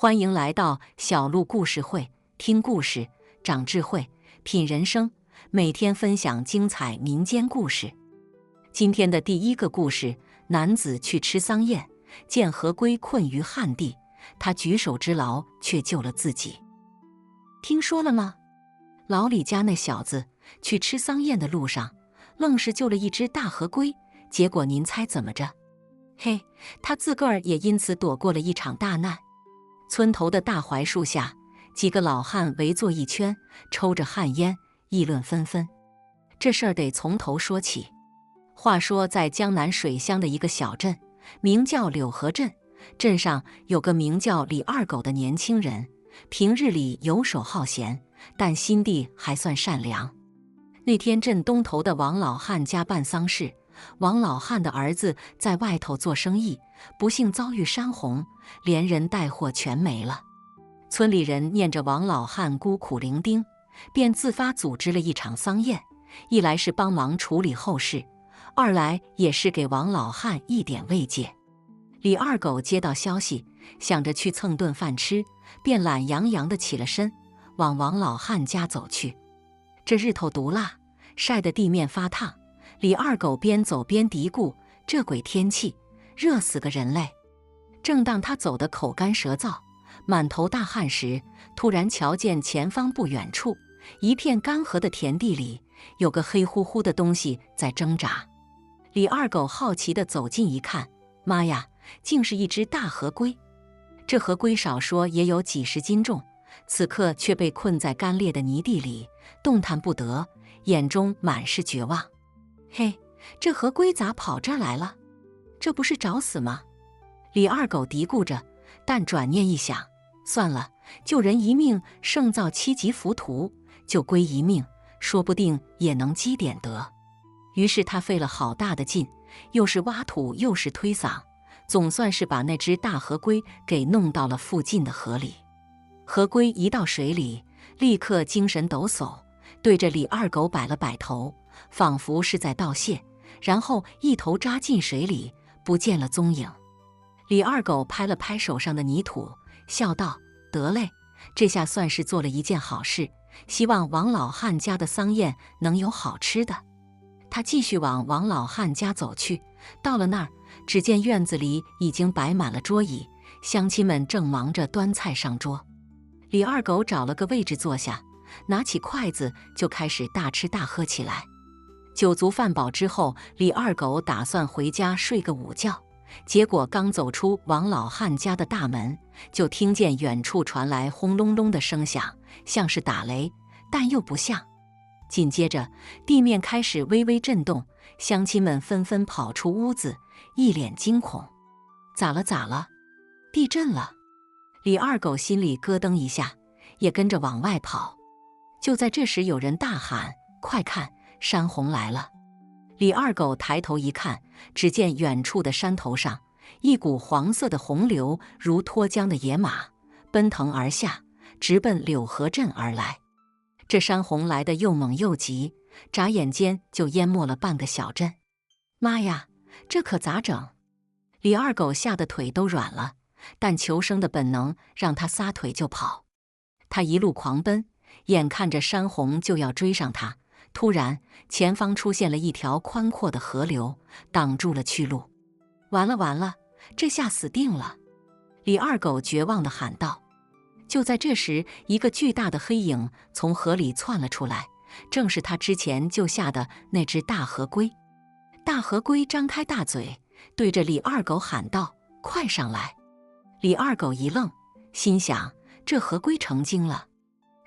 欢迎来到小鹿故事会，听故事长智慧，品人生。每天分享精彩民间故事。今天的第一个故事：男子去吃桑宴，见河龟困于旱地，他举手之劳却救了自己。听说了吗？老李家那小子去吃桑宴的路上，愣是救了一只大河龟，结果您猜怎么着？嘿，他自个儿也因此躲过了一场大难。村头的大槐树下，几个老汉围坐一圈，抽着旱烟，议论纷纷。这事儿得从头说起。话说，在江南水乡的一个小镇，名叫柳河镇，镇上有个名叫李二狗的年轻人，平日里游手好闲，但心地还算善良。那天镇东头的王老汉家办丧事，王老汉的儿子在外头做生意，不幸遭遇山洪，连人带货全没了。村里人念着王老汉孤苦伶仃，便自发组织了一场丧宴，一来是帮忙处理后事，二来也是给王老汉一点慰藉。李二狗接到消息，想着去蹭顿饭吃，便懒洋洋地起了身，往王老汉家走去。这日头毒辣，晒得地面发烫，李二狗边走边嘀咕：这鬼天气，热死个人类。正当他走得口干舌燥，满头大汗时，突然瞧见前方不远处一片干涸的田地里，有个黑乎乎的东西在挣扎。李二狗好奇地走近一看，妈呀，竟是一只大河龟。这河龟少说也有几十斤重，此刻却被困在干裂的泥地里，动弹不得，眼中满是绝望。嘿，这河龟咋跑这儿来了？这不是找死吗？李二狗嘀咕着，但转念一想，算了，救人一命胜造七级浮屠，救龟一命说不定也能积点德。于是他费了好大的劲，又是挖土又是推搡，总算是把那只大河龟给弄到了附近的河里。河龟一到水里，立刻精神抖擞，对着李二狗摆了摆头，仿佛是在道谢，然后一头扎进水里，不见了踪影。李二狗拍了拍手上的泥土，笑道：得嘞，这下算是做了一件好事，希望王老汉家的丧宴能有好吃的。他继续往王老汉家走去，到了那儿，只见院子里已经摆满了桌椅，乡亲们正忙着端菜上桌。李二狗找了个位置坐下，拿起筷子就开始大吃大喝起来。酒足饭饱之后，李二狗打算回家睡个午觉，结果刚走出王老汉家的大门，就听见远处传来轰隆隆的声响，像是打雷，但又不像。紧接着，地面开始微微震动，乡亲们纷纷跑出屋子，一脸惊恐。咋了咋了？地震了！李二狗心里咯噔一下，也跟着往外跑。就在这时，有人大喊：快看，山洪来了！李二狗抬头一看，只见远处的山头上，一股黄色的洪流如脱缰的野马，奔腾而下，直奔柳河镇而来。这山洪来得又猛又急，眨眼间就淹没了半个小镇。妈呀，这可咋整？李二狗吓得腿都软了，但求生的本能让他撒腿就跑。他一路狂奔，眼看着山洪就要追上他，突然前方出现了一条宽阔的河流，挡住了去路。完了完了，这下死定了！李二狗绝望地喊道。就在这时，一个巨大的黑影从河里窜了出来，正是他之前救下的那只大河龟。大河龟张开大嘴，对着李二狗喊道：快上来！李二狗一愣，心想这河龟成精了，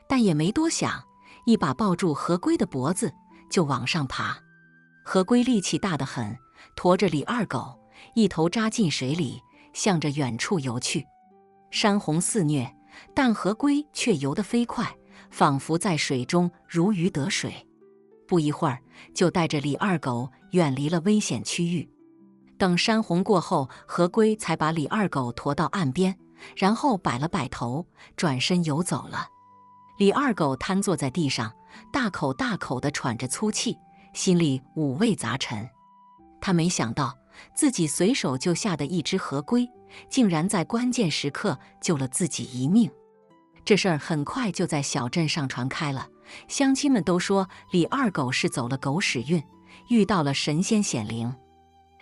但也没多想，一把抱住河龟的脖子就往上爬。河龟力气大得很，驮着李二狗一头扎进水里，向着远处游去。山洪肆虐，但河龟却游得飞快，仿佛在水中如鱼得水。不一会儿，就带着李二狗远离了危险区域。等山洪过后，河龟才把李二狗驮到岸边，然后摆了摆头，转身游走了。李二狗瘫坐在地上，大口大口地喘着粗气，心里五味杂陈。他没想到自己随手救下的一只河龟，竟然在关键时刻救了自己一命。这事儿很快就在小镇上传开了，乡亲们都说李二狗是走了狗屎运，遇到了神仙显灵。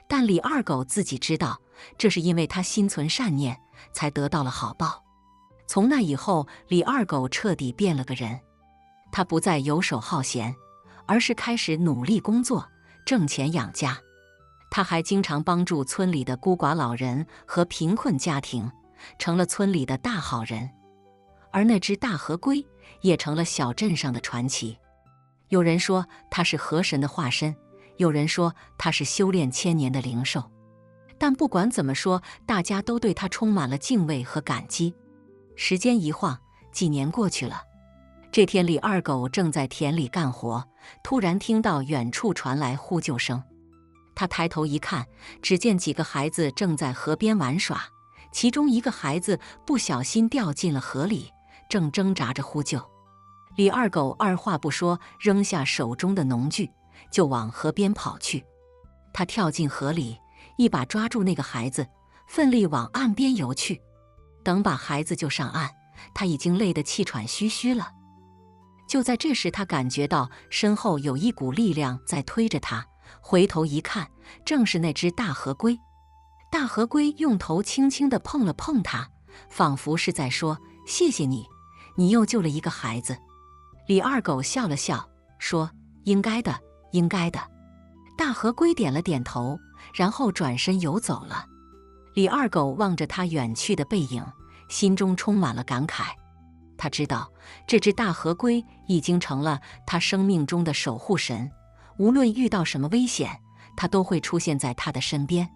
但李二狗自己知道，这是因为他心存善念，才得到了好报。从那以后，李二狗彻底变了个人，他不再游手好闲，而是开始努力工作，挣钱养家。他还经常帮助村里的孤寡老人和贫困家庭，成了村里的大好人。而那只大河龟也成了小镇上的传奇。有人说它是河神的化身，有人说它是修炼千年的灵兽。但不管怎么说，大家都对它充满了敬畏和感激。时间一晃，几年过去了。这天，李二狗正在田里干活，突然听到远处传来呼救声。他抬头一看，只见几个孩子正在河边玩耍，其中一个孩子不小心掉进了河里，正挣扎着呼救。李二狗二话不说，扔下手中的农具，就往河边跑去。他跳进河里，一把抓住那个孩子，奋力往岸边游去。等把孩子救上岸，他已经累得气喘吁吁了。就在这时，他感觉到身后有一股力量在推着他，回头一看，正是那只大河龟。大河龟用头轻轻地碰了碰他，仿佛是在说：“谢谢你，你又救了一个孩子。”李二狗笑了笑，说：“应该的，应该的。”大河龟点了点头，然后转身游走了。李二狗望着他远去的背影，心中充满了感慨。他知道，这只大河龟已经成了他生命中的守护神，无论遇到什么危险，它都会出现在他的身边。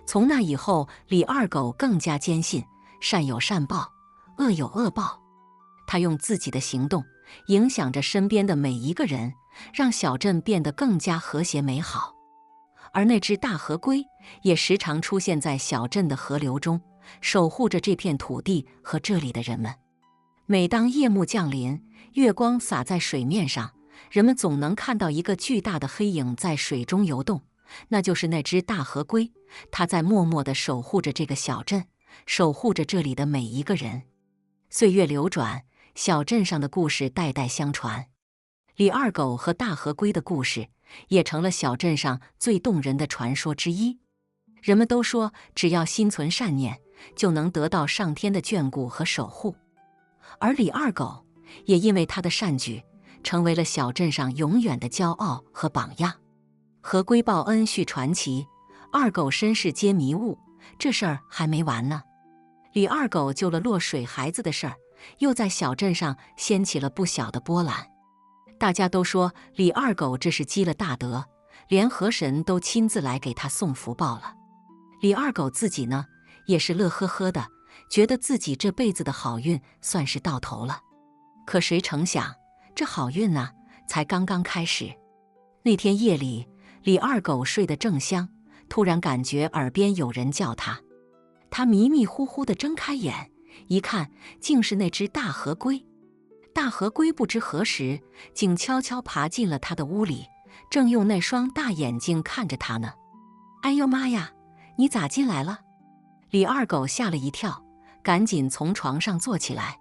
从那以后，李二狗更加坚信善有善报，恶有恶报。他用自己的行动影响着身边的每一个人，让小镇变得更加和谐美好。而那只大河龟也时常出现在小镇的河流中，守护着这片土地和这里的人们。每当夜幕降临，月光洒在水面上，人们总能看到一个巨大的黑影在水中游动，那就是那只大河龟。它在默默地守护着这个小镇，守护着这里的每一个人。岁月流转，小镇上的故事代代相传。李二狗和大河龟的故事也成了小镇上最动人的传说之一。人们都说，只要心存善念，就能得到上天的眷顾和守护。而李二狗也因为他的善举，成为了小镇上永远的骄傲和榜样。河龟报恩续传奇，二狗身世皆迷雾，这事儿还没完呢。李二狗救了落水孩子的事儿，又在小镇上掀起了不小的波澜。大家都说李二狗这是积了大德，连河神都亲自来给他送福报了。李二狗自己呢，也是乐呵呵的，觉得自己这辈子的好运算是到头了。可谁成想，这好运呢，才刚刚开始。那天夜里，李二狗睡得正香，突然感觉耳边有人叫他。他迷迷糊糊地睁开眼，一看，竟是那只大河龟。大河龟不知何时，竟悄悄爬进了他的屋里，正用那双大眼睛看着他呢。哎呦妈呀，你咋进来了？李二狗吓了一跳，赶紧从床上坐起来。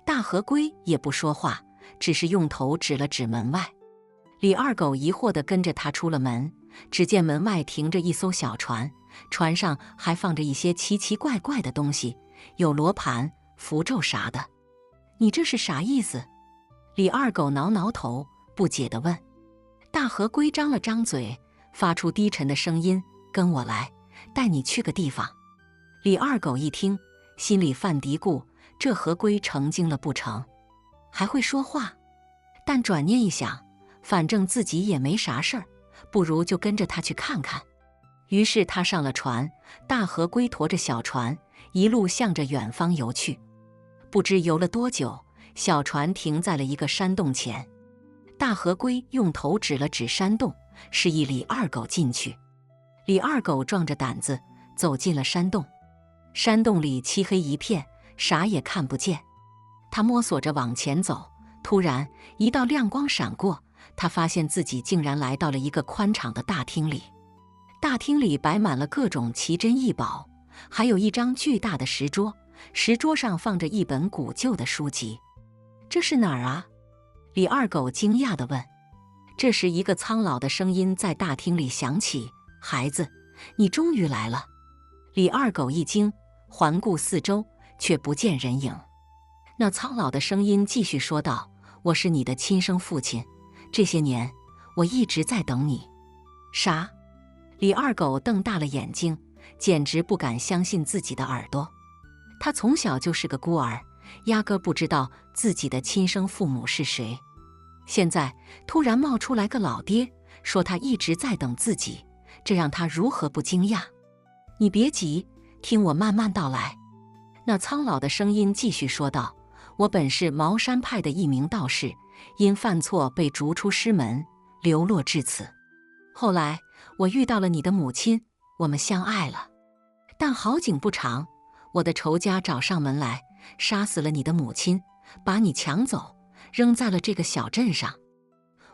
大河龟也不说话，只是用头指了指门外。李二狗疑惑地跟着他出了门，只见门外停着一艘小船，船上还放着一些奇奇怪怪的东西，有罗盘、符咒啥的。你这是啥意思？李二狗挠挠头，不解地问。大河龟张了张嘴，发出低沉的声音：“跟我来，带你去个地方。”李二狗一听，心里犯嘀咕：这河龟成精了不成？还会说话？但转念一想，反正自己也没啥事儿，不如就跟着他去看看。于是他上了船，大河龟驮着小船，一路向着远方游去。不知游了多久，小船停在了一个山洞前。大河龟用头指了指山洞，示意李二狗进去。李二狗壮着胆子走进了山洞。山洞里漆黑一片，啥也看不见。他摸索着往前走，突然一道亮光闪过，他发现自己竟然来到了一个宽敞的大厅里。大厅里摆满了各种奇珍异宝，还有一张巨大的石桌，石桌上放着一本古旧的书籍。这是哪儿啊？李二狗惊讶地问。这时，一个苍老的声音在大厅里响起：“孩子，你终于来了。”李二狗一惊，环顾四周，却不见人影。那苍老的声音继续说道：“我是你的亲生父亲，这些年我一直在等你。”啥？李二狗瞪大了眼睛，简直不敢相信自己的耳朵。他从小就是个孤儿，压根不知道自己的亲生父母是谁。现在突然冒出来个老爹，说他一直在等自己，这让他如何不惊讶？你别急，听我慢慢道来。那苍老的声音继续说道：“我本是茅山派的一名道士，因犯错被逐出师门，流落至此。后来我遇到了你的母亲，我们相爱了。但好景不长，我的仇家找上门来，杀死了你的母亲，把你抢走，扔在了这个小镇上。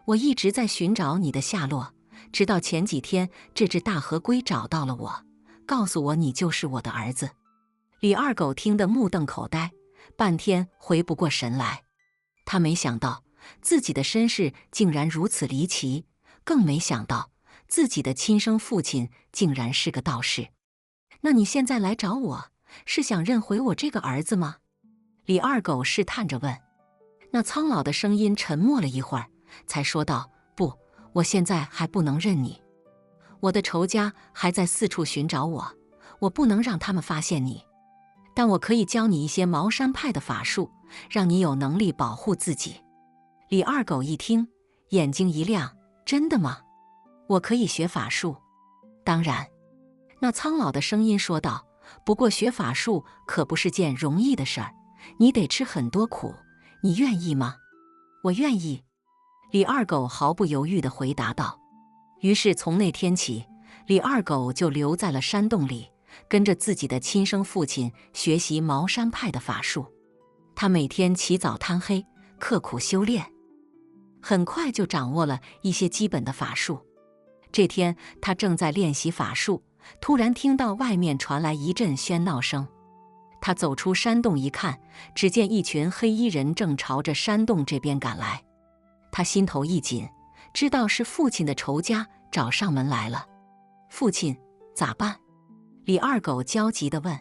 我一直在寻找你的下落，直到前几天这只大河龟找到了我，告诉我你就是我的儿子。”李二狗听得目瞪口呆，半天回不过神来。他没想到自己的身世竟然如此离奇，更没想到自己的亲生父亲竟然是个道士。那你现在来找我，是想认回我这个儿子吗？李二狗试探着问。那苍老的声音沉默了一会儿，才说道：“不，我现在还不能认你。我的仇家还在四处寻找我，我不能让他们发现你。但我可以教你一些茅山派的法术，让你有能力保护自己。”李二狗一听，眼睛一亮：“真的吗？我可以学法术？”“当然。”那苍老的声音说道，“不过学法术可不是件容易的事儿，你得吃很多苦，你愿意吗？”“我愿意。”李二狗毫不犹豫地回答道。于是从那天起，李二狗就留在了山洞里，跟着自己的亲生父亲学习茅山派的法术。他每天起早贪黑，刻苦修炼，很快就掌握了一些基本的法术。这天，他正在练习法术，突然听到外面传来一阵喧闹声。他走出山洞一看，只见一群黑衣人正朝着山洞这边赶来。他心头一紧，知道是父亲的仇家找上门来了。“父亲，咋办？”李二狗焦急地问。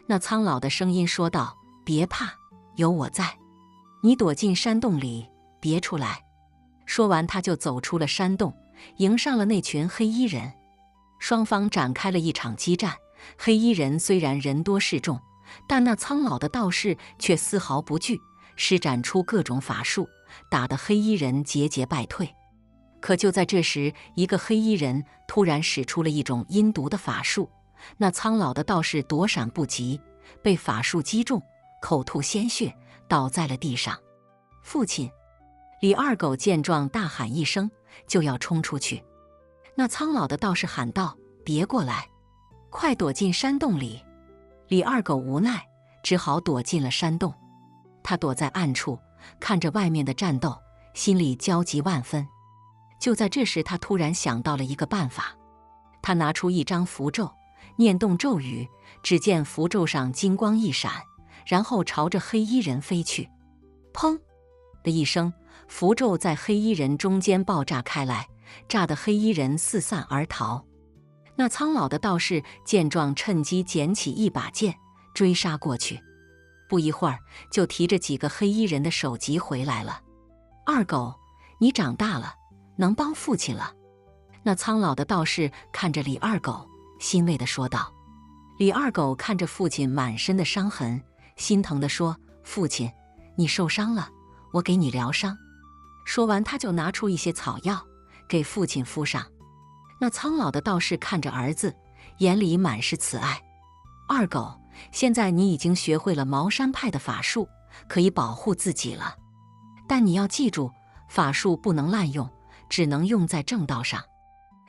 那苍老的声音说道：“别怕，有我在，你躲进山洞里，别出来。”说完，他就走出了山洞，迎上了那群黑衣人。双方展开了一场激战。黑衣人虽然人多势众，但那苍老的道士却丝毫不惧，施展出各种法术，打得黑衣人节节败退。可就在这时，一个黑衣人突然使出了一种阴毒的法术，那苍老的道士躲闪不及，被法术击中，口吐鲜血，倒在了地上。“父亲！”李二狗见状大喊一声，就要冲出去。那苍老的道士喊道：“别过来，快躲进山洞里！”李二狗无奈，只好躲进了山洞。他躲在暗处，看着外面的战斗，心里焦急万分。就在这时，他突然想到了一个办法。他拿出一张符咒，念动咒语，只见符咒上金光一闪，然后朝着黑衣人飞去。砰的一声，符咒在黑衣人中间爆炸开来，炸得黑衣人四散而逃。那苍老的道士见状，趁机捡起一把剑，追杀过去。不一会儿，就提着几个黑衣人的首级回来了。“二狗，你长大了，能帮父亲了。”那苍老的道士看着李二狗，欣慰地说道。李二狗看着父亲满身的伤痕，心疼地说：“父亲，你受伤了，我给你疗伤。”说完，他就拿出一些草药给父亲敷上。那苍老的道士看着儿子，眼里满是慈爱。“二狗，现在你已经学会了茅山派的法术，可以保护自己了。但你要记住，法术不能滥用，只能用在正道上。”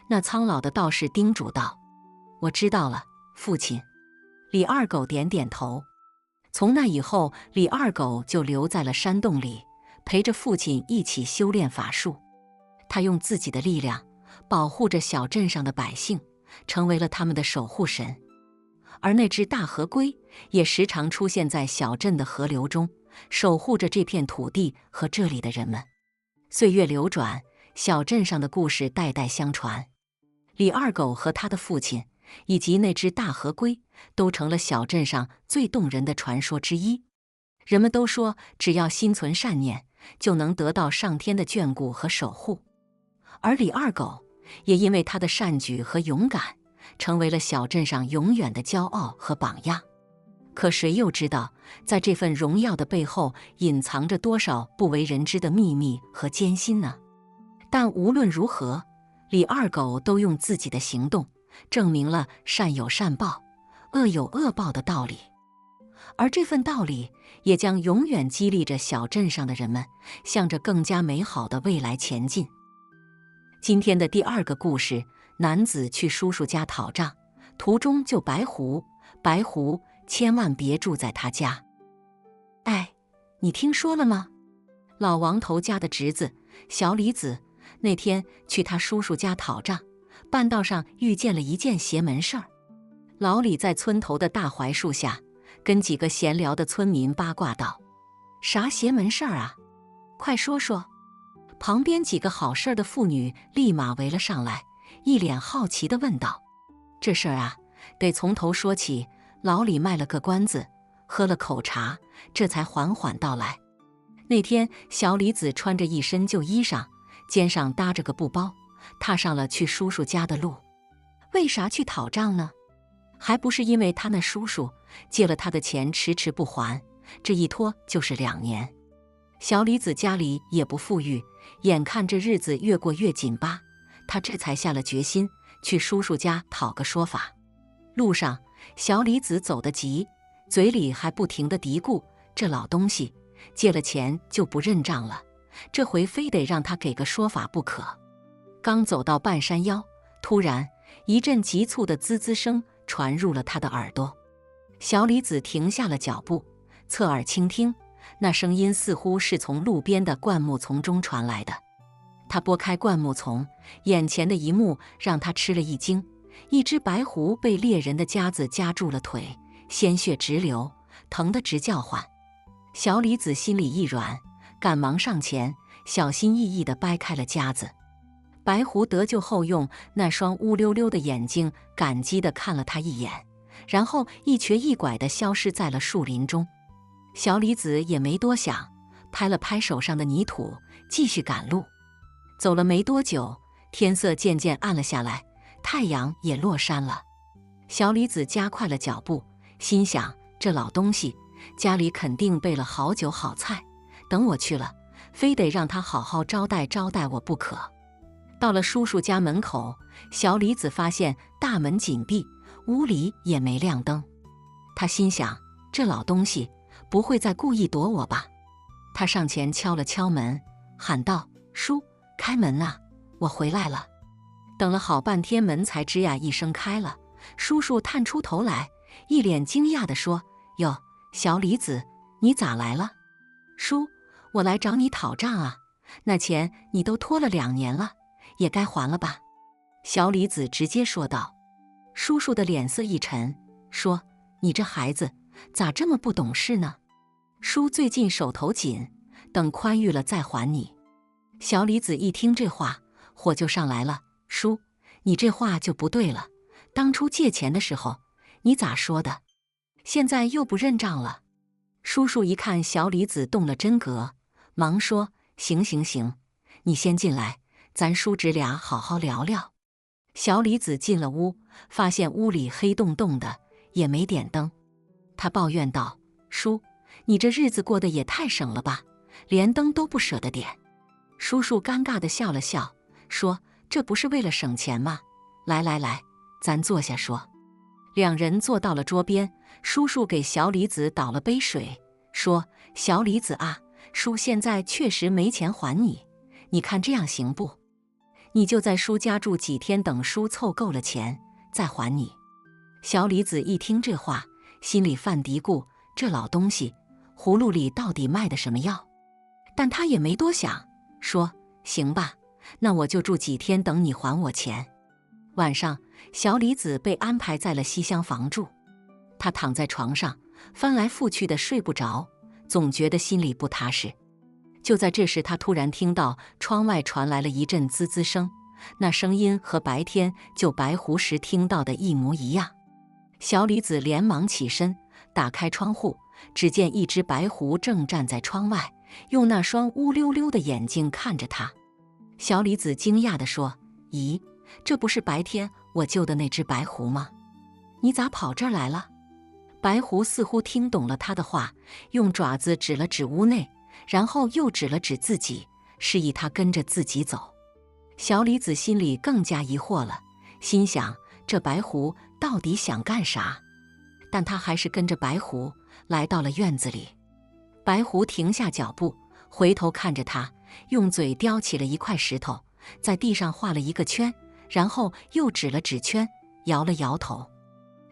那苍老的道士叮嘱道。“我知道了，父亲。”李二狗点点头。从那以后，李二狗就留在了山洞里，陪着父亲一起修炼法术。他用自己的力量保护着小镇上的百姓，成为了他们的守护神。而那只大河龟也时常出现在小镇的河流中，守护着这片土地和这里的人们。岁月流转，小镇上的故事代代相传。李二狗和他的父亲，以及那只大河龟，都成了小镇上最动人的传说之一。人们都说，只要心存善念，就能得到上天的眷顾和守护。而李二狗也因为他的善举和勇敢，成为了小镇上永远的骄傲和榜样。可谁又知道，在这份荣耀的背后，隐藏着多少不为人知的秘密和艰辛呢？但无论如何，李二狗都用自己的行动证明了善有善报，恶有恶报的道理。而这份道理也将永远激励着小镇上的人们，向着更加美好的未来前进。今天的第二个故事，男子去叔叔家讨账，途中救白狐，白狐千万别住在他家。哎，你听说了吗？老王头家的侄子小李子那天去他叔叔家讨账，半道上遇见了一件邪门事儿。老李在村头的大槐树下跟几个闲聊的村民八卦道：“啥邪门事儿啊？快说说。”旁边几个好事儿的妇女立马围了上来，一脸好奇地问道：“这事儿啊，得从头说起。”老李卖了个关子，喝了口茶，这才缓缓道来。那天，小李子穿着一身旧衣裳，肩上搭着个布包，踏上了去叔叔家的路。为啥去讨账呢？还不是因为他那叔叔借了他的钱迟迟不还，这一拖就是2年。小李子家里也不富裕，眼看这日子越过越紧巴，他这才下了决心去叔叔家讨个说法。路上，小李子走得急，嘴里还不停地嘀咕：“这老东西借了钱就不认账了，这回非得让他给个说法不可。”刚走到半山腰，突然一阵急促的滋滋声传入了他的耳朵。小李子停下了脚步，侧耳倾听，那声音似乎是从路边的灌木丛中传来的。他拨开灌木丛，眼前的一幕让他吃了一惊。一只白狐被猎人的夹子夹住了腿，鲜血直流，疼得直叫唤。小李子心里一软，赶忙上前，小心翼翼地掰开了夹子。白狐得救后，用那双乌溜溜的眼睛感激地看了他一眼，然后一瘸一拐地消失在了树林中。小李子也没多想，拍了拍手上的泥土，继续赶路。走了没多久，天色渐渐暗了下来，太阳也落山了。小李子加快了脚步，心想：这老东西家里肯定备了好酒好菜，等我去了，非得让他好好招待招待我不可。到了叔叔家门口，小李子发现大门紧闭，屋里也没亮灯。他心想：这老东西不会再故意躲我吧？他上前敲了敲门，喊道：“叔，开门啊，我回来了。”等了好半天，门才吱呀一声开了。叔叔探出头来，一脸惊讶地说：“哟，小李子，你咋来了？”“叔，我来找你讨账啊，那钱你都拖了2年了，也该还了吧？”小李子直接说道。叔叔的脸色一沉，说：“你这孩子咋这么不懂事呢？叔最近手头紧，等宽裕了再还你。”小李子一听这话，火就上来了：“叔，你这话就不对了，当初借钱的时候你咋说的？现在又不认账了。”叔叔一看小李子动了真格，忙说：“行行行，你先进来，咱叔侄俩好好聊聊。”小李子进了屋，发现屋里黑洞洞的，也没点灯。他抱怨道：“叔，你这日子过得也太省了吧，连灯都不舍得点。”叔叔尴尬地笑了笑，说：“这不是为了省钱吗？来来来，咱坐下说。”两人坐到了桌边，叔叔给小李子倒了杯水，说：“小李子啊，叔现在确实没钱还你，你看这样行不？你就在叔家住几天，等叔凑够了钱再还你。”小李子一听这话，心里犯嘀咕：这老东西葫芦里到底卖的什么药？但他也没多想，说：“行吧，那我就住几天，等你还我钱。”晚上，小李子被安排在了西厢房住。他躺在床上，翻来覆去的睡不着，总觉得心里不踏实。就在这时，他突然听到窗外传来了一阵滋滋声，那声音和白天救白狐时听到的一模一样。小李子连忙起身，打开窗户，只见一只白狐正站在窗外，用那双乌溜溜的眼睛看着他。小李子惊讶地说：“咦，这不是白天我救的那只白狐吗？你咋跑这儿来了？”白狐似乎听懂了他的话，用爪子指了指屋内，然后又指了指自己，示意他跟着自己走。小李子心里更加疑惑了，心想这白狐到底想干啥？但他还是跟着白狐来到了院子里。白狐停下脚步，回头看着他，用嘴叼起了一块石头，在地上画了一个圈，然后又指了指圈，摇了摇头。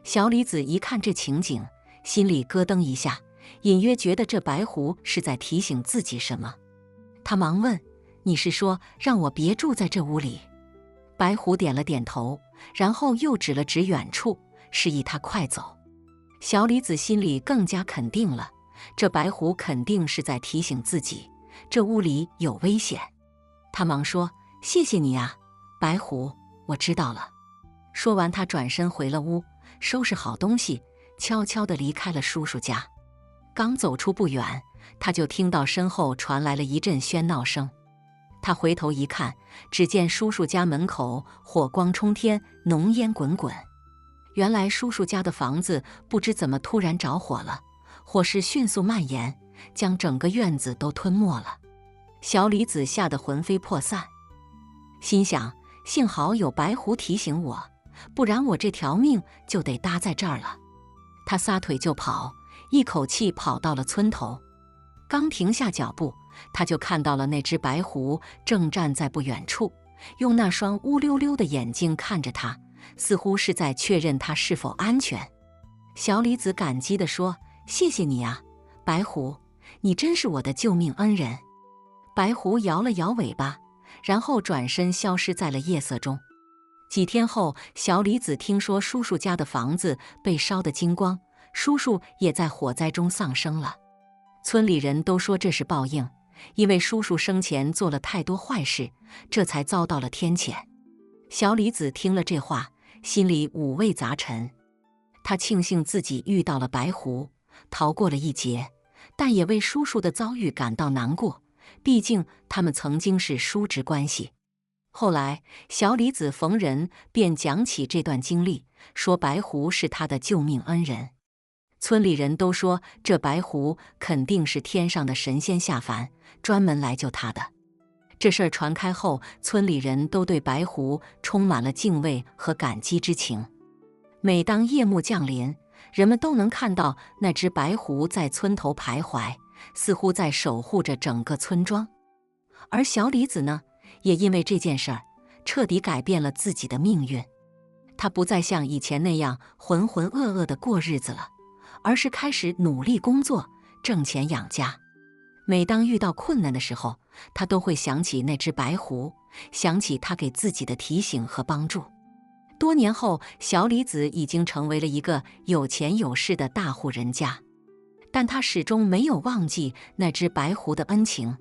小李子一看这情景，心里咯噔一下，隐约觉得这白狐是在提醒自己什么。他忙问：“你是说让我别住在这屋里？”白狐点了点头，然后又指了指远处，示意他快走。小李子心里更加肯定了，这白狐肯定是在提醒自己，这屋里有危险。他忙说：“谢谢你啊，白狐，我知道了。”说完，他转身回了屋，收拾好东西，悄悄地离开了叔叔家。刚走出不远，他就听到身后传来了一阵喧闹声。他回头一看，只见叔叔家门口火光冲天，浓烟滚滚。原来叔叔家的房子不知怎么突然着火了，火势迅速蔓延，将整个院子都吞没了。小李子吓得魂飞魄散，心想幸好有白狐提醒我，不然我这条命就得搭在这儿了。他撒腿就跑，一口气跑到了村头。刚停下脚步，他就看到了那只白狐正站在不远处，用那双乌溜溜的眼睛看着他，似乎是在确认他是否安全。小李子感激地说：“谢谢你啊，白狐，你真是我的救命恩人。”白狐摇了摇尾巴，然后转身消失在了夜色中。几天后，小李子听说叔叔家的房子被烧得精光，叔叔也在火灾中丧生了。村里人都说这是报应，因为叔叔生前做了太多坏事，这才遭到了天谴。小李子听了这话，心里五味杂陈。他庆幸自己遇到了白狐，逃过了一劫，但也为叔叔的遭遇感到难过，毕竟他们曾经是叔侄关系。后来，小李子逢人便讲起这段经历，说白狐是他的救命恩人。村里人都说这白狐肯定是天上的神仙下凡，专门来救他的。这事儿传开后，村里人都对白狐充满了敬畏和感激之情。每当夜幕降临，人们都能看到那只白狐在村头徘徊，似乎在守护着整个村庄。而小李子呢，也因为这件事儿，彻底改变了自己的命运。他不再像以前那样浑浑噩噩地过日子了，而是开始努力工作，挣钱养家。每当遇到困难的时候，他都会想起那只白狐，想起他给自己的提醒和帮助。多年后，小李子已经成为了一个有钱有势的大户人家，但他始终没有忘记那只白狐的恩情，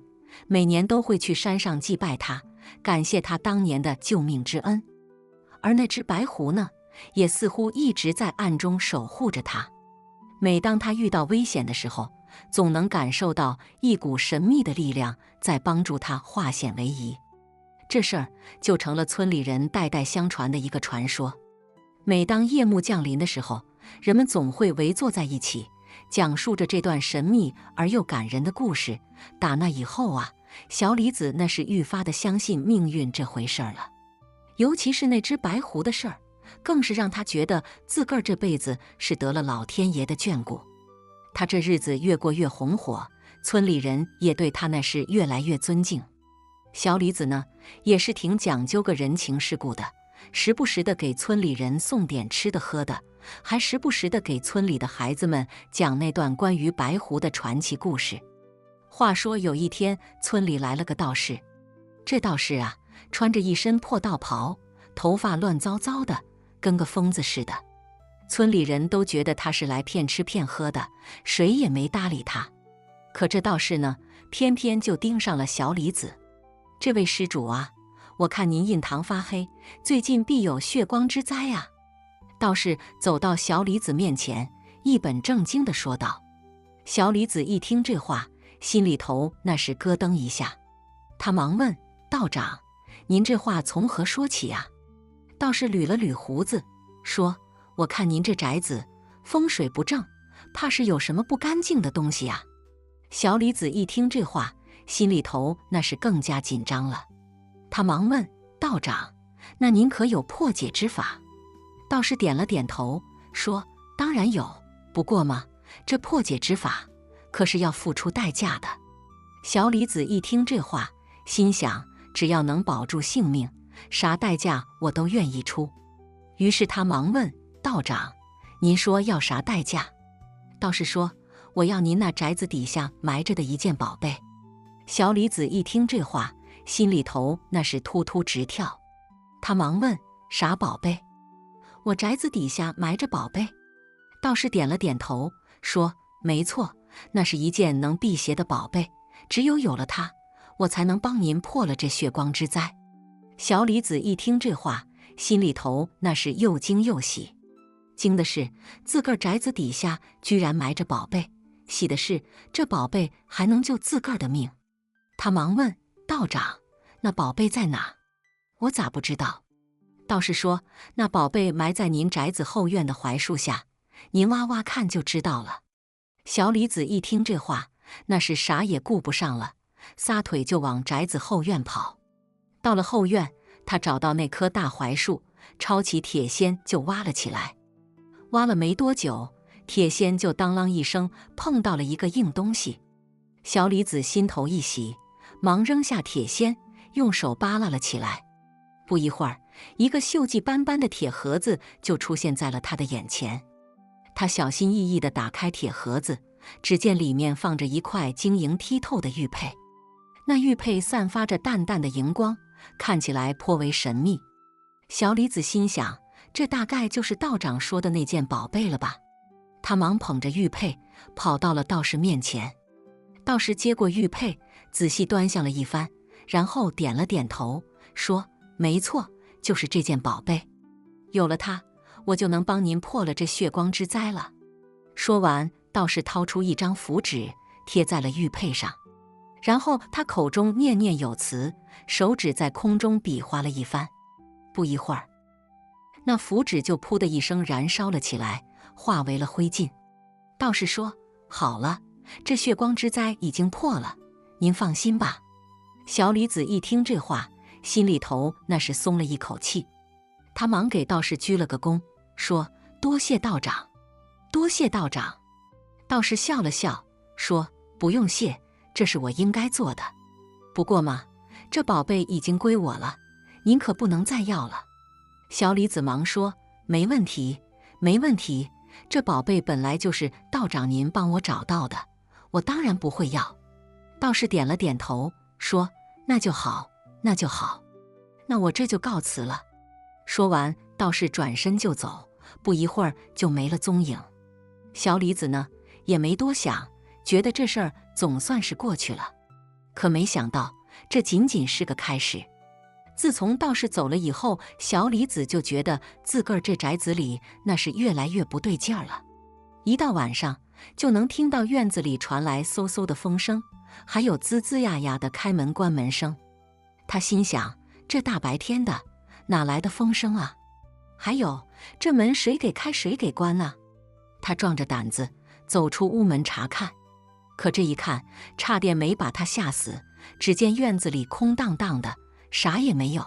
每年都会去山上祭拜他，感谢他当年的救命之恩。而那只白狐呢，也似乎一直在暗中守护着他。每当他遇到危险的时候，总能感受到一股神秘的力量在帮助他化险为夷。这事儿就成了村里人代代相传的一个传说。每当夜幕降临的时候，人们总会围坐在一起，讲述着这段神秘而又感人的故事。打那以后啊，小李子那是愈发的相信命运这回事儿了。尤其是那只白狐的事儿，更是让他觉得自个儿这辈子是得了老天爷的眷顾。他这日子越过越红火，村里人也对他那是越来越尊敬。小李子呢，也是挺讲究个人情世故的，时不时的给村里人送点吃的喝的，还时不时的给村里的孩子们讲那段关于白狐的传奇故事。话说有一天，村里来了个道士。这道士啊，穿着一身破道袍，头发乱糟糟的，跟个疯子似的。村里人都觉得他是来骗吃骗喝的，谁也没搭理他。可这道士呢，偏偏就盯上了小李子。这位施主啊，我看您印堂发黑，最近必有血光之灾啊。道士走到小李子面前，一本正经地说道。小李子一听这话，心里头那是咯噔一下。他忙问道长：“您这话从何说起呀？”道士捋了捋胡子，说：“我看您这宅子风水不正，怕是有什么不干净的东西呀。”小李子一听这话，心里头那是更加紧张了。他忙问道长：“那您可有破解之法？”道士点了点头，说：“当然有，不过嘛，这破解之法可是要付出代价的。”小李子一听这话，心想：只要能保住性命，啥代价我都愿意出。于是他忙问道长：“您说要啥代价？”道士说：“我要您那宅子底下埋着的一件宝贝。”小李子一听这话，心里头那是突突直跳。他忙问：“啥宝贝？”“我宅子底下埋着宝贝。”道士点了点头，说：“没错，那是一件能辟邪的宝贝，只有了它，我才能帮您破了这血光之灾。”小李子一听这话，心里头那是又惊又喜。惊的是自个儿宅子底下居然埋着宝贝，喜的是这宝贝还能救自个儿的命。他忙问道长：“那宝贝在哪？我咋不知道？”道士说：“那宝贝埋在您宅子后院的槐树下，您挖挖看就知道了。”小李子一听这话，那是啥也顾不上了，撒腿就往宅子后院跑。到了后院，他找到那棵大槐树，抄起铁锨就挖了起来。挖了没多久，铁锨就当啷一声碰到了一个硬东西。小李子心头一喜，忙扔下铁锨，用手扒拉了起来。不一会儿，一个锈迹斑斑的铁盒子就出现在了他的眼前。他小心翼翼地打开铁盒子，只见里面放着一块晶莹剔透的玉佩。那玉佩散发着淡淡的荧光，看起来颇为神秘。小李子心想，这大概就是道长说的那件宝贝了吧。他忙捧着玉佩跑到了道士面前。道士接过玉佩，仔细端详了一番，然后点了点头，说：“没错，就是这件宝贝。有了它，我就能帮您破了这血光之灾了。”说完，道士掏出一张符纸，贴在了玉佩上。然后他口中念念有词，手指在空中比划了一番。不一会儿，那符纸就噗的一声燃烧了起来，化为了灰烬。道士说：“好了，这血光之灾已经破了，您放心吧。”小李子一听这话，心里头那是松了一口气。他忙给道士鞠了个躬，说：“多谢道长，多谢道长。”道士笑了笑，说：“不用谢，这是我应该做的。不过嘛，这宝贝已经归我了，您可不能再要了。”小李子忙说：“没问题，没问题，这宝贝本来就是道长您帮我找到的，我当然不会要。”道士点了点头，说：“那就好，那就好，那我这就告辞了。”说完，道士转身就走，不一会儿就没了踪影。小李子呢，也没多想，觉得这事儿总算是过去了。可没想到，这仅仅是个开始。自从道士走了以后，小李子就觉得自个儿这宅子里那是越来越不对劲儿了。一到晚上，就能听到院子里传来嗖嗖的风声，还有吱吱呀呀的开门关门声。他心想，这大白天的，哪来的风声啊？还有，这门谁给开谁给关啊？他壮着胆子走出屋门查看，可这一看，差点没把他吓死。只见院子里空荡荡的，啥也没有。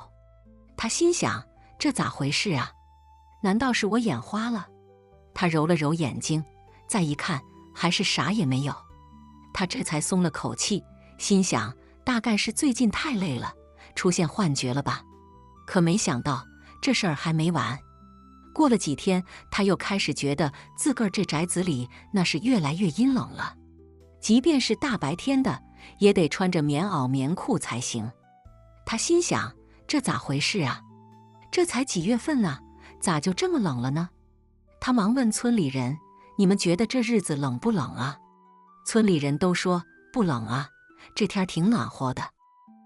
他心想，这咋回事啊？难道是我眼花了？他揉了揉眼睛，再一看，还是啥也没有。他这才松了口气，心想，大概是最近太累了，出现幻觉了吧。可没想到，这事儿还没完。过了几天，他又开始觉得自个儿这宅子里那是越来越阴冷了，即便是大白天的，也得穿着棉袄棉裤才行。他心想，这咋回事啊？这才几月份呢，咋就这么冷了呢？他忙问村里人：“你们觉得这日子冷不冷啊？”村里人都说：“不冷啊，这天挺暖和的。”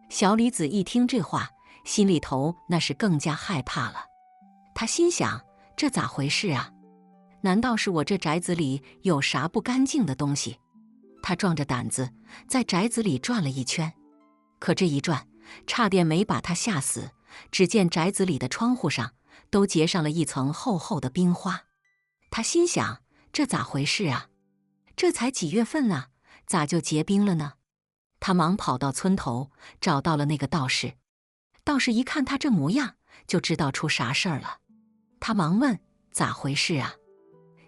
小李子一听这话，心里头那是更加害怕了。他心想：这咋回事啊？难道是我这宅子里有啥不干净的东西？他壮着胆子在宅子里转了一圈，可这一转，差点没把他吓死。只见宅子里的窗户上都结上了一层厚厚的冰花。他心想：这咋回事啊？这才几月份啊，咋就结冰了呢？他忙跑到村头，找到了那个道士。道士一看他这模样，就知道出啥事儿了。他忙问：咋回事啊？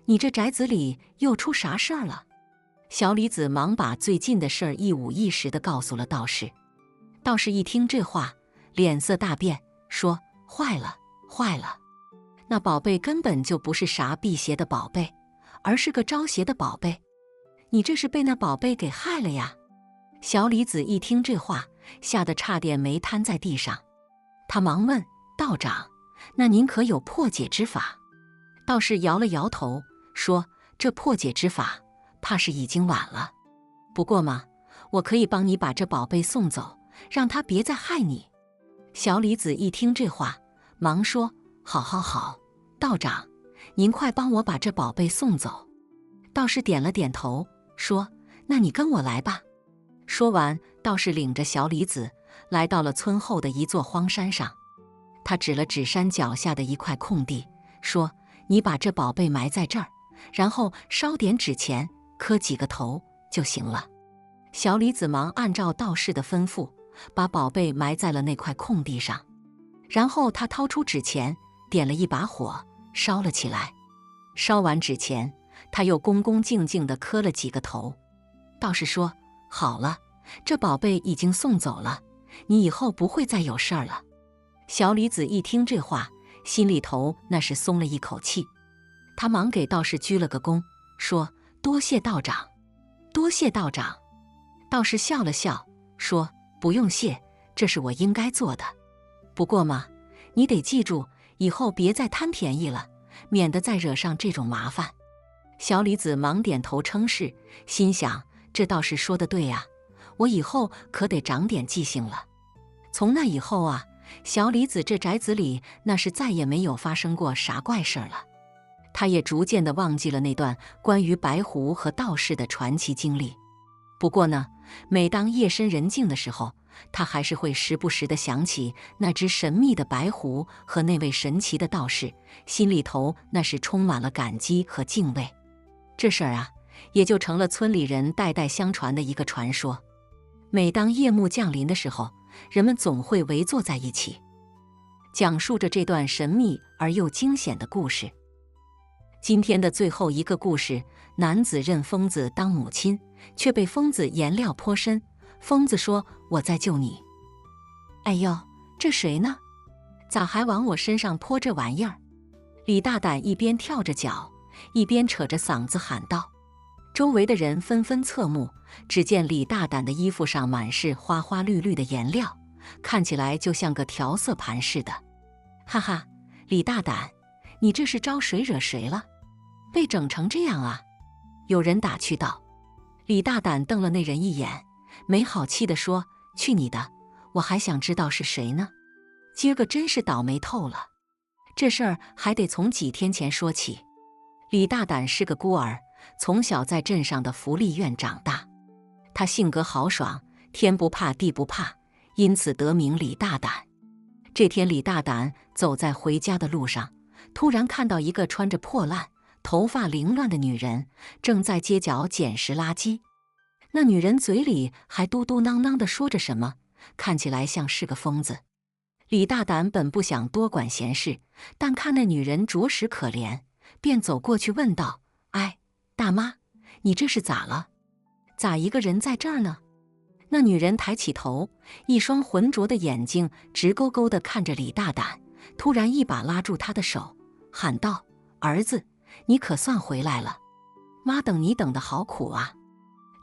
你这宅子里又出啥事儿了？小李子忙把最近的事儿一五一十地告诉了道士。道士一听这话，脸色大变，说：坏了，坏了！那宝贝根本就不是啥辟邪的宝贝，而是个招邪的宝贝。你这是被那宝贝给害了呀！小李子一听这话，吓得差点没瘫在地上。他忙问道长：那您可有破解之法？道士摇了摇头，说：这破解之法怕是已经晚了。不过嘛，我可以帮你把这宝贝送走，让他别再害你。小李子一听这话，忙说：好好好，道长，您快帮我把这宝贝送走。道士点了点头，说：那你跟我来吧。说完，道士领着小李子来到了村后的一座荒山上。他指了指山脚下的一块空地，说：你把这宝贝埋在这儿，然后烧点纸钱，磕几个头就行了。小李子忙按照道士的吩咐，把宝贝埋在了那块空地上。然后他掏出纸钱，点了一把火，烧了起来。烧完纸钱，他又恭恭敬敬地磕了几个头。道士说：好了，这宝贝已经送走了，你以后不会再有事儿了。小李子一听这话，心里头那是松了一口气。他忙给道士鞠了个躬，说：多谢道长，多谢道长。道士笑了笑，说：不用谢，这是我应该做的。不过嘛，你得记住，以后别再贪便宜了，免得再惹上这种麻烦。小李子忙点头称是，心想：这道士说的对呀，我以后可得长点记性了。从那以后啊，小李子这宅子里那是再也没有发生过啥怪事儿了。他也逐渐地忘记了那段关于白狐和道士的传奇经历。不过呢，每当夜深人静的时候，他还是会时不时地想起那只神秘的白狐和那位神奇的道士，心里头那是充满了感激和敬畏。这事儿啊，也就成了村里人代代相传的一个传说。每当夜幕降临的时候，人们总会围坐在一起，讲述着这段神秘而又惊险的故事。今天的最后一个故事，男子认疯子当母亲，却被疯子颜料泼身。疯子说：我在救你。哎呦，这谁呢？咋还往我身上泼这玩意儿？李大胆一边跳着脚，一边扯着嗓子喊道。周围的人纷纷侧目，只见李大胆的衣服上满是花花绿绿的颜料，看起来就像个调色盘似的。哈哈，李大胆，你这是招谁惹谁了？被整成这样啊！有人打趣道。李大胆瞪了那人一眼，没好气地说：去你的，我还想知道是谁呢。今儿个真是倒霉透了。这事儿还得从几天前说起。李大胆是个孤儿，从小在镇上的福利院长大。他性格豪爽，天不怕地不怕，因此得名李大胆。这天，李大胆走在回家的路上，突然看到一个穿着破烂、头发凌乱的女人正在街角捡拾垃圾。那女人嘴里还嘟嘟囔囔地说着什么，看起来像是个疯子。李大胆本不想多管闲事，但看那女人着实可怜，便走过去问道：哎，大妈，你这是咋了？咋一个人在这儿呢？那女人抬起头，一双浑浊的眼睛直勾勾地看着李大胆，突然一把拉住他的手，喊道：儿子，你可算回来了，妈等你等得好苦啊！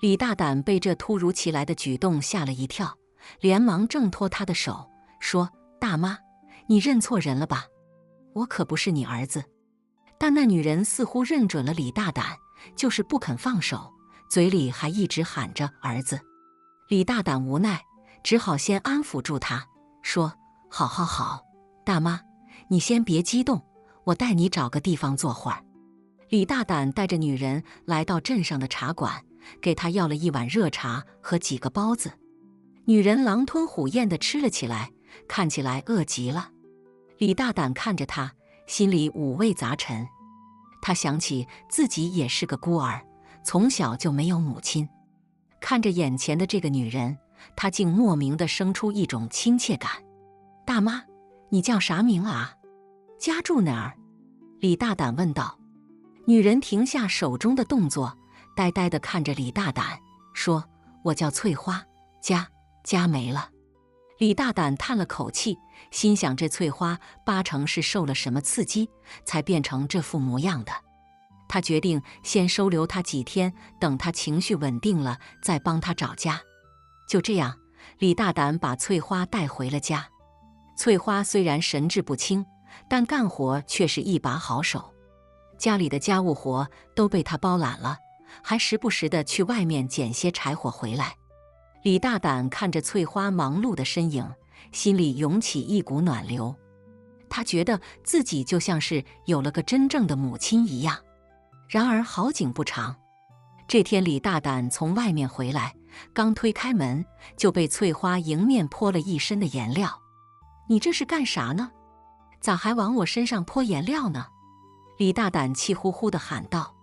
李大胆被这突如其来的举动吓了一跳，连忙挣脱他的手，说：大妈，你认错人了吧？我可不是你儿子。但那女人似乎认准了李大胆，就是不肯放手，嘴里还一直喊着儿子。李大胆无奈，只好先安抚住她，说：好好好，大妈，你先别激动，我带你找个地方坐会儿。李大胆带着女人来到镇上的茶馆，给她要了一碗热茶和几个包子。女人狼吞虎咽地吃了起来，看起来饿极了。李大胆看着她，心里五味杂陈。他想起自己也是个孤儿，从小就没有母亲。看着眼前的这个女人，他竟莫名地生出一种亲切感。大妈，你叫啥名啊？家住哪儿？李大胆问道。女人停下手中的动作，呆呆地看着李大胆，说：我叫翠花，家没了。李大胆叹了口气，心想这翠花八成是受了什么刺激，才变成这副模样的。他决定先收留她几天，等她情绪稳定了，再帮她找家。就这样，李大胆把翠花带回了家。翠花虽然神志不清，但干活却是一把好手。家里的家务活都被她包揽了，还时不时地去外面捡些柴火回来。李大胆看着翠花忙碌的身影，心里涌起一股暖流。他觉得自己就像是有了个真正的母亲一样。然而好景不长，这天李大胆从外面回来，刚推开门，就被翠花迎面泼了一身的颜料。你这是干啥呢？咋还往我身上泼颜料呢？李大胆气呼呼地喊道。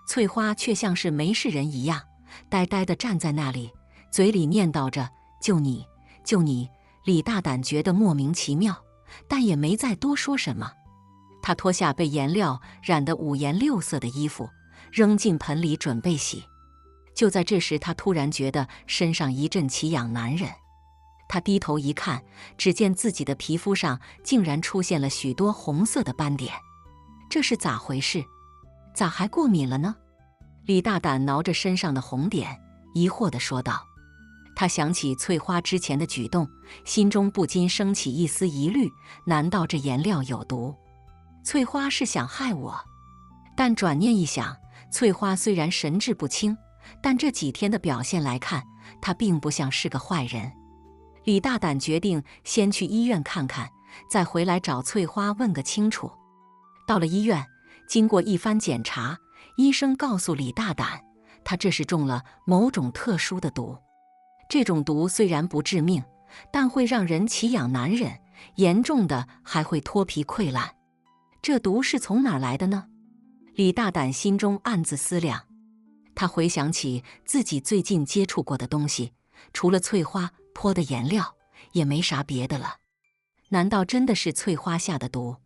翠花却像是没事人一样，呆呆地站在那里，嘴里念叨着就你。李大胆觉得莫名其妙，但也没再多说什么。他脱下被颜料染得五颜六色的衣服，扔进盆里准备洗。就在这时，他突然觉得身上一阵奇痒难忍。他低头一看，只见自己的皮肤上竟然出现了许多红色的斑点。这是咋回事？咋还过敏了呢？李大胆挠着身上的红点，疑惑地说道。他想起翠花之前的举动，心中不禁升起一丝疑虑，难道这颜料有毒？翠花是想害我？但转念一想，翠花虽然神志不清，但这几天的表现来看，她并不像是个坏人。李大胆决定先去医院看看，再回来找翠花问个清楚。到了医院，经过一番检查，医生告诉李大胆，他这是中了某种特殊的毒。这种毒虽然不致命，但会让人奇痒难忍，严重的还会脱皮溃烂。这毒是从哪儿来的呢？李大胆心中暗自思量。他回想起自己最近接触过的东西，除了翠花泼的颜料，也没啥别的了。难道真的是翠花下的毒？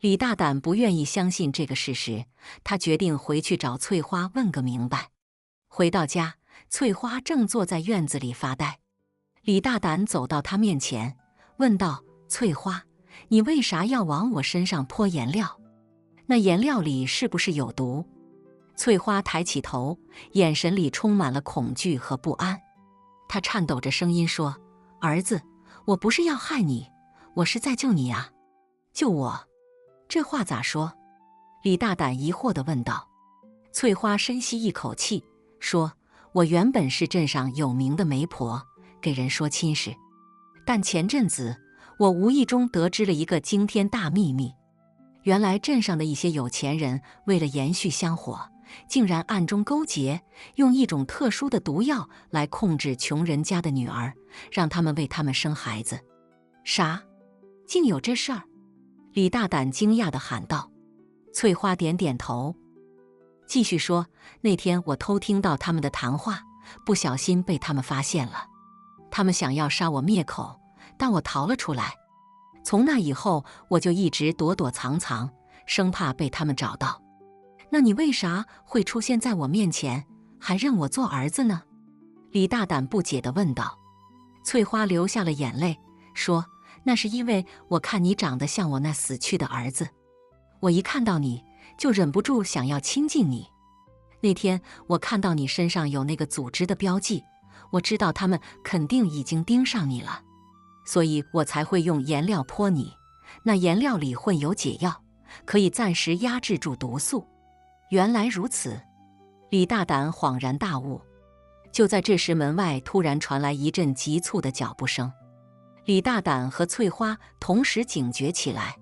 李大胆不愿意相信这个事实，他决定回去找翠花问个明白。回到家，翠花正坐在院子里发呆。李大胆走到她面前，问道：翠花，你为啥要往我身上泼颜料？那颜料里是不是有毒？翠花抬起头，眼神里充满了恐惧和不安。她颤抖着声音说：儿子，我不是要害你，我是在救你啊。救我？这话咋说？李大胆疑惑地问道。翠花深吸一口气，说：我原本是镇上有名的媒婆，给人说亲事。但前阵子，我无意中得知了一个惊天大秘密。原来镇上的一些有钱人为了延续香火，竟然暗中勾结，用一种特殊的毒药来控制穷人家的女儿，让他们为他们生孩子。啥？竟有这事儿？李大胆惊讶地喊道。翠花点点头，继续说：那天我偷听到他们的谈话，不小心被他们发现了。他们想要杀我灭口，但我逃了出来。从那以后，我就一直躲躲藏藏，生怕被他们找到。那你为啥会出现在我面前，还认我做儿子呢？李大胆不解地问道。翠花流下了眼泪，说：那是因为我看你长得像我那死去的儿子，我一看到你就忍不住想要亲近你。那天我看到你身上有那个组织的标记，我知道他们肯定已经盯上你了，所以我才会用颜料泼你。那颜料里混有解药，可以暂时压制住毒素。原来如此，李大胆恍然大悟。就在这时，门外突然传来一阵急促的脚步声。李大胆和翠花同时警觉起来，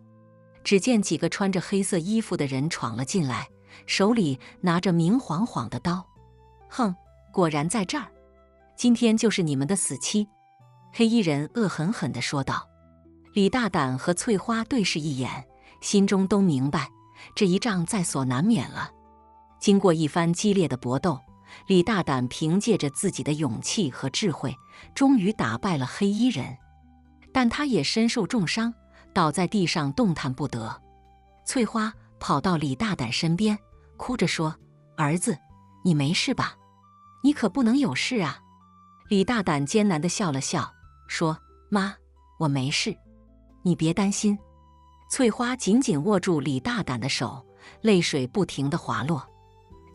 只见几个穿着黑色衣服的人闯了进来，手里拿着明晃晃的刀。哼，果然在这儿，今天就是你们的死期。黑衣人恶狠狠地说道。李大胆和翠花对视一眼，心中都明白，这一仗在所难免了。经过一番激烈的搏斗，李大胆凭借着自己的勇气和智慧，终于打败了黑衣人，但他也身受重伤，倒在地上动弹不得。翠花跑到李大胆身边，哭着说：“儿子，你没事吧？你可不能有事啊！”李大胆艰难地笑了笑，说：“妈，我没事，你别担心。”翠花紧紧握住李大胆的手，泪水不停地滑落。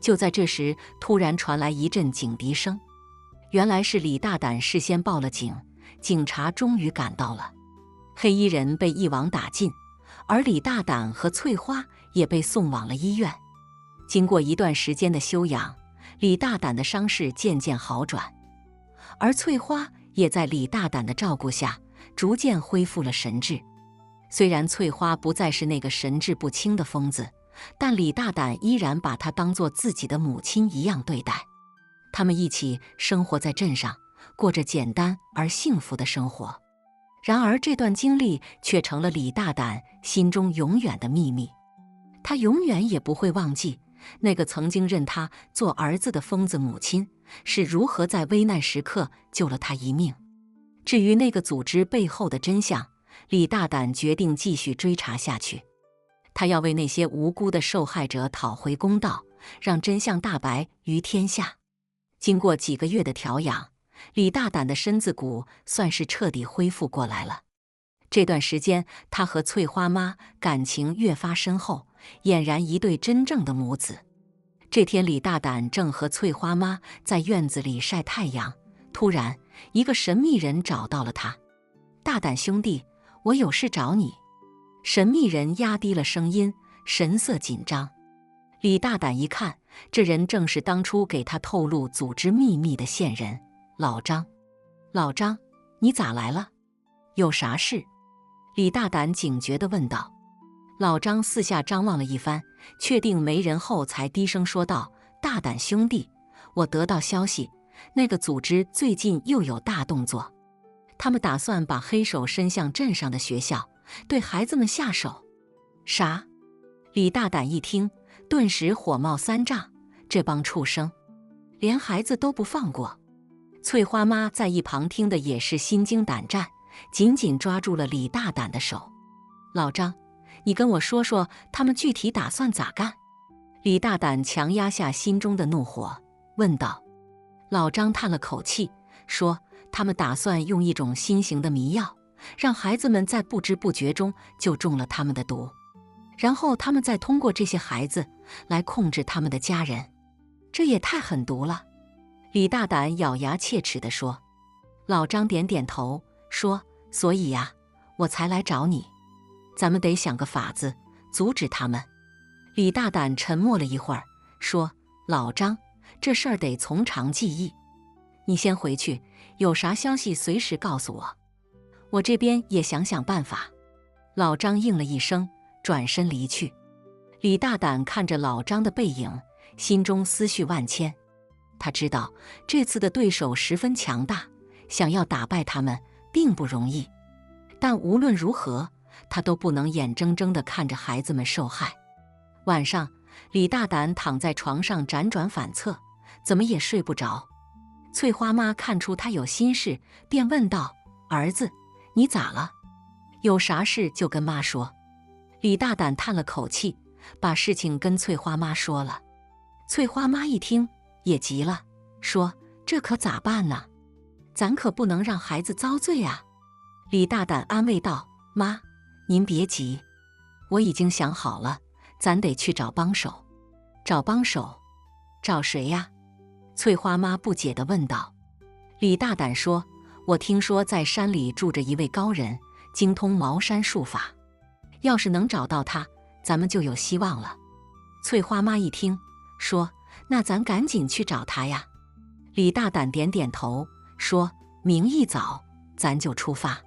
就在这时，突然传来一阵警笛声，原来是李大胆事先报了警，警察终于赶到了。黑衣人被一网打尽，而李大胆和翠花也被送往了医院。经过一段时间的休养，李大胆的伤势渐渐好转，而翠花也在李大胆的照顾下逐渐恢复了神智。虽然翠花不再是那个神志不清的疯子，但李大胆依然把她当作自己的母亲一样对待。他们一起生活在镇上，过着简单而幸福的生活。然而这段经历却成了李大胆心中永远的秘密。他永远也不会忘记，那个曾经认他做儿子的疯子母亲是如何在危难时刻救了他一命。至于那个组织背后的真相，李大胆决定继续追查下去。他要为那些无辜的受害者讨回公道，让真相大白于天下。经过几个月的调养，李大胆的身子骨算是彻底恢复过来了。这段时间，他和翠花妈感情越发深厚，俨然一对真正的母子。这天，李大胆正和翠花妈在院子里晒太阳，突然，一个神秘人找到了他。大胆兄弟，我有事找你。神秘人压低了声音，神色紧张。李大胆一看，这人正是当初给他透露组织秘密的线人老张。老张，你咋来了？有啥事？李大胆警觉地问道。老张四下张望了一番，确定没人后才低声说道：“大胆兄弟，我得到消息，那个组织最近又有大动作，他们打算把黑手伸向镇上的学校，对孩子们下手。”啥？李大胆一听，顿时火冒三丈，这帮畜生，连孩子都不放过。翠花妈在一旁听的也是心惊胆战，紧紧抓住了李大胆的手。老张，你跟我说说他们具体打算咋干？李大胆强压下心中的怒火，问道。老张叹了口气，说他们打算用一种新型的迷药，让孩子们在不知不觉中就中了他们的毒，然后他们再通过这些孩子来控制他们的家人。这也太狠毒了。李大胆咬牙切齿地说。老张点点头，说：“所以呀，我才来找你。咱们得想个法子阻止他们。”李大胆沉默了一会儿，说：“老张，这事儿得从长计议。你先回去，有啥消息随时告诉我。我这边也想想办法。”老张应了一声，转身离去。李大胆看着老张的背影，心中思绪万千。他知道这次的对手十分强大，想要打败他们并不容易。但无论如何，他都不能眼睁睁地看着孩子们受害。晚上，李大胆躺在床上辗转反侧，怎么也睡不着。翠花妈看出他有心事，便问道：“儿子，你咋了？有啥事就跟妈说。”李大胆叹了口气，把事情跟翠花妈说了。翠花妈一听也急了，说：“这可咋办呢？咱可不能让孩子遭罪啊。”李大胆安慰道：“妈，您别急，我已经想好了，咱得去找帮手。”“找帮手？找谁呀？”翠花妈不解地问道。李大胆说：“我听说在山里住着一位高人，精通茅山术法，要是能找到他，咱们就有希望了。翠花妈一听，说：“那咱赶紧去找他呀。”李大胆点点头，说：“明一早咱就出发。”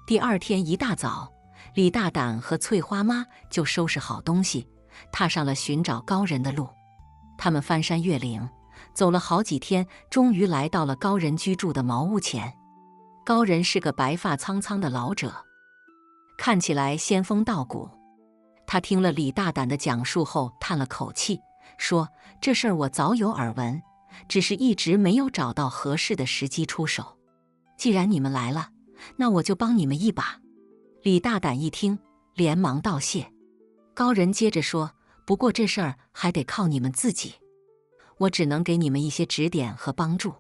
第二天一大早，李大胆和翠花妈就收拾好东西，踏上了寻找高人的路。他们翻山越岭，走了好几天，终于来到了高人居住的茅屋前。高人是个白发苍苍的老者，看起来仙风道骨。他听了李大胆的讲述后，叹了口气，说：“这事儿我早有耳闻，只是一直没有找到合适的时机出手。既然你们来了，那我就帮你们一把。”李大胆一听，连忙道谢。高人接着说：“不过这事儿还得靠你们自己，我只能给你们一些指点和帮助。”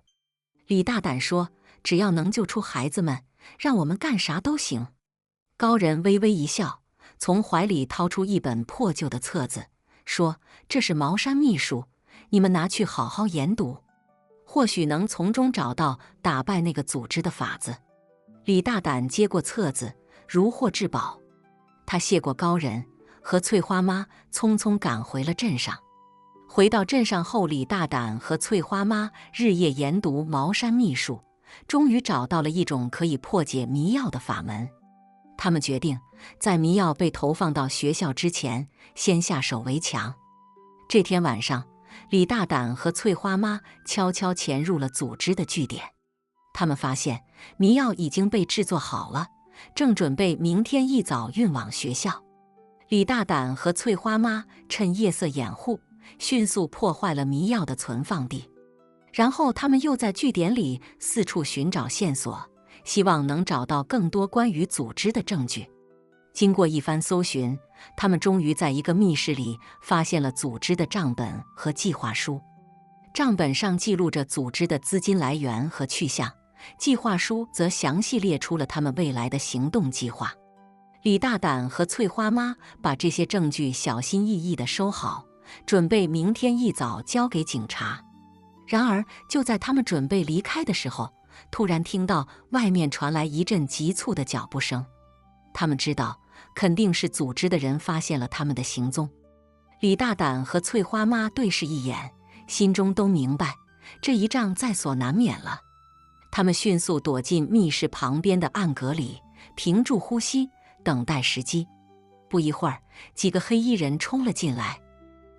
李大胆说：“只要能救出孩子们，让我们干啥都行。”高人微微一笑，从怀里掏出一本破旧的册子，说：“这是茅山秘术，你们拿去好好研读，或许能从中找到打败那个组织的法子。”李大胆接过册子，如获至宝。他谢过高人，和翠花妈匆匆赶回了镇上。回到镇上后，李大胆和翠花妈日夜研读茅山秘术，终于找到了一种可以破解迷药的法门。他们决定在迷药被投放到学校之前，先下手为强。这天晚上，李大胆和翠花妈悄悄潜入了组织的据点。他们发现迷药已经被制作好了，正准备明天一早运往学校。李大胆和翠花妈趁夜色掩护，迅速破坏了迷药的存放地。然后他们又在据点里四处寻找线索，希望能找到更多关于组织的证据。经过一番搜寻，他们终于在一个密室里发现了组织的账本和计划书。账本上记录着组织的资金来源和去向，计划书则详细列出了他们未来的行动计划。李大胆和翠花妈把这些证据小心翼翼地收好，准备明天一早交给警察。然而，就在他们准备离开的时候，突然听到外面传来一阵急促的脚步声。他们知道，肯定是组织的人发现了他们的行踪。李大胆和翠花妈对视一眼，心中都明白，这一仗在所难免了。他们迅速躲进密室旁边的暗格里，屏住呼吸，等待时机。不一会儿，几个黑衣人冲了进来。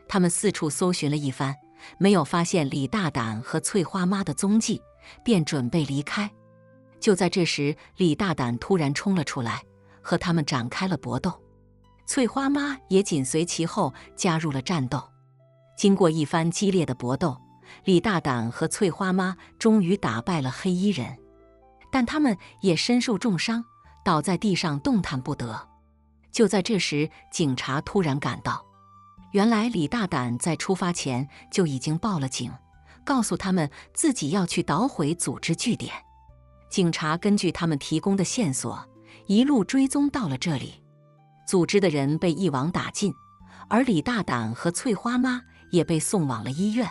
他们四处搜寻了一番，没有发现李大胆和翠花妈的踪迹，便准备离开。就在这时，李大胆突然冲了出来，和他们展开了搏斗。翠花妈也紧随其后加入了战斗。经过一番激烈的搏斗，李大胆和翠花妈终于打败了黑衣人，但他们也身受重伤，倒在地上动弹不得。就在这时，警察突然赶到。原来李大胆在出发前就已经报了警，告诉他们自己要去捣毁组织据点。警察根据他们提供的线索，一路追踪到了这里。组织的人被一网打尽，而李大胆和翠花妈也被送往了医院。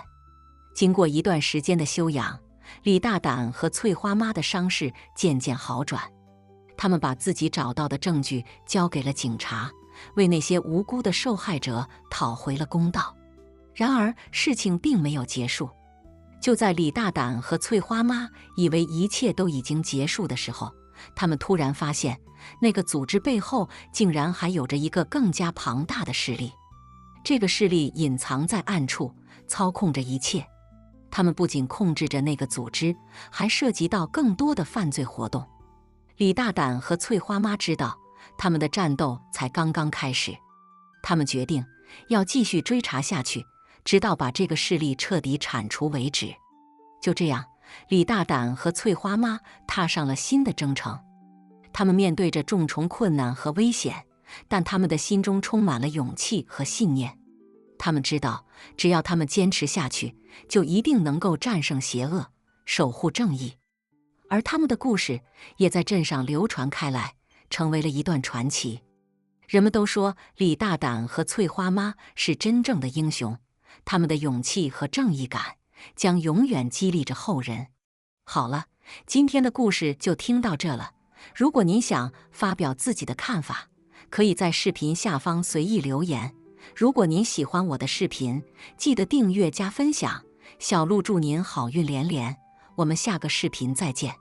经过一段时间的休养，李大胆和翠花妈的伤势渐渐好转。他们把自己找到的证据交给了警察，为那些无辜的受害者讨回了公道。然而，事情并没有结束。就在李大胆和翠花妈以为一切都已经结束的时候，他们突然发现，那个组织背后竟然还有着一个更加庞大的势力。这个势力隐藏在暗处，操控着一切。他们不仅控制着那个组织，还涉及到更多的犯罪活动。李大胆和翠花妈知道，他们的战斗才刚刚开始。他们决定要继续追查下去，直到把这个势力彻底铲除为止。就这样，李大胆和翠花妈踏上了新的征程。他们面对着重重困难和危险，但他们的心中充满了勇气和信念。他们知道，只要他们坚持下去，就一定能够战胜邪恶，守护正义。而他们的故事也在镇上流传开来，成为了一段传奇。人们都说李大胆和翠花妈是真正的英雄，他们的勇气和正义感将永远激励着后人。好了，今天的故事就听到这了。如果您想发表自己的看法，可以在视频下方随意留言。如果您喜欢我的视频，记得订阅加分享。小鹿祝您好运连连，我们下个视频再见。